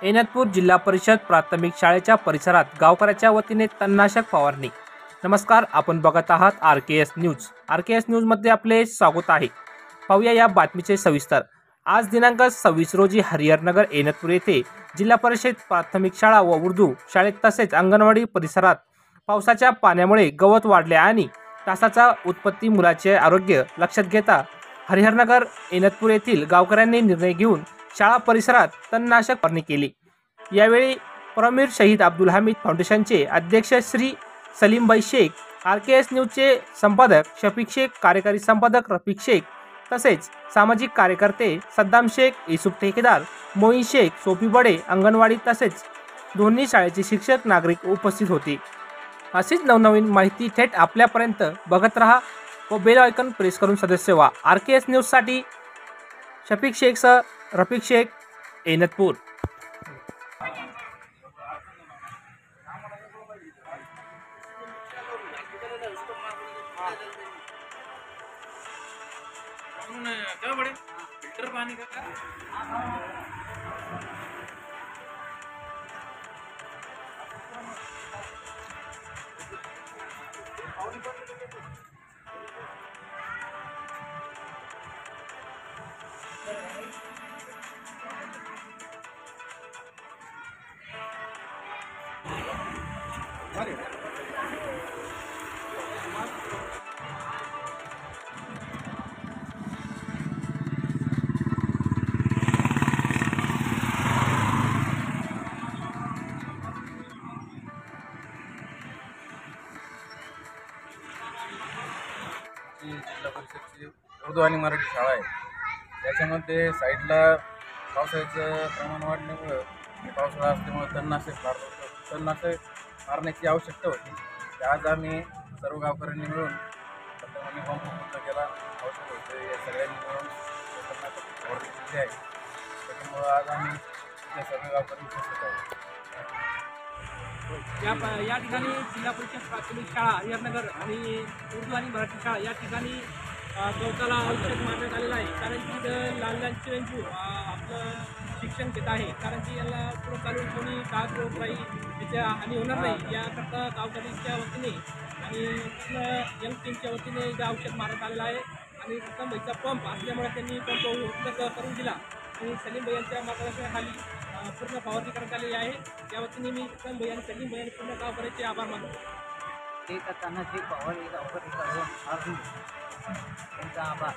ऐनतपूर जिल्हा परिषद प्राथमिक शाळेच्या परिसरात गावकऱ्याच्या वतीने तणनाशक फवारणी। नमस्कार, आपण बघत आहात RKS न्यूज। RKS न्यूज मध्ये आपले स्वागत आहे। पाहूया या बातमीचे सविस्तर। आज दिनांक 26 रोजी हरिहरनगर ऐनतपूर येथे जिल्हा परिषद प्राथमिक शाळा व उर्दू शाळेत तसेच अंगणवाडी परिसरात पावसाच्या पाण्यामुळे गवत वाढले आणि डासाचा उत्पत्ती मुलाचे आरोग्य लक्षात घेता हरिहरनगर ऐनतपूर येथील गावकऱ्यांनी निर्णय घेऊन शाळा परिसरात तणनाशक फवारणी केली। यावेळी परमवीर शहीद अब्दुल हमीद फाउंडेशनचे अध्यक्ष श्री सलीमभाई शेख, RKS न्यूजचे संपादक शफीक शेख, कार्यकारी संपादक रफिक शेख तसेच सामाजिक कार्यकर्ते सद्दाम शेख, युसुफ ठेकेदार, मोईन शेख, सोफी बडे, अंगणवाडी तसेच दोन्ही शाळेचे शिक्षक नागरिक उपस्थित होते। अशीच नवनवीन माहिती थेट आपल्यापर्यंत बघत रहा व बेल आयकॉन प्रेस करून सदस्य व्हा। RKS न्यूज साठी शफीक शेख सर, रफिक शेख, ऐनतपूर। क्या बड़े फिल्टर पानी का जिल्हा परिषदची उर्दू आणि मराठी शाळा आहे। त्याच्यामध्ये साईडला पावसाचं प्रमाण वाढल्यामुळं पावसाळा असल्यामुळे तणनाशक मारण्याची आवश्यकता होती। आज आम्ही सर्व गावकऱ्यांनी मिळून प्रथम बॉम्ब पूर्ण केला, औषध होते या सगळ्यांनी मिळून तणनाशक फवारणी केली आहे। त्याच्यामुळं आज आम्ही इथे सर्व गावकरी उपस्थित आहोत। या ठिकाणी जिल्हा परिषद प्राथमिक शाळा हरिहरनगर आणि उर्दू आणि मराठी शाळा या ठिकाणी गवताला औषध मारण्यात आलेलं आहे। कारण की इथं लहान लहान चिरंजीव आपलं शिक्षण घेत आहे, कारण की याला पुढं चालून कोणी डाग रोग राहील त्याच्या हानी होणार नाही याकरता गावकऱ्यांच्या वतीने आणि यंग टीमच्या वतीने इथं औषध मारण्यात आलेलं आहे। आणि सलीमभाईचा पंप असल्यामुळे त्यांनी पंप उपलब्ध करून दिला आणि सलीमभाई यांच्या मार्गदर्शनाखाली पूर्ण फवारणी करण्यात आलेली आहे। या वतीने मी सलीमभाई आणि सलीमभाई आणि पूर्ण गावकऱ्यांचे आभार मानतो। ते तणनाशक फवारणी त्यांचा आभार।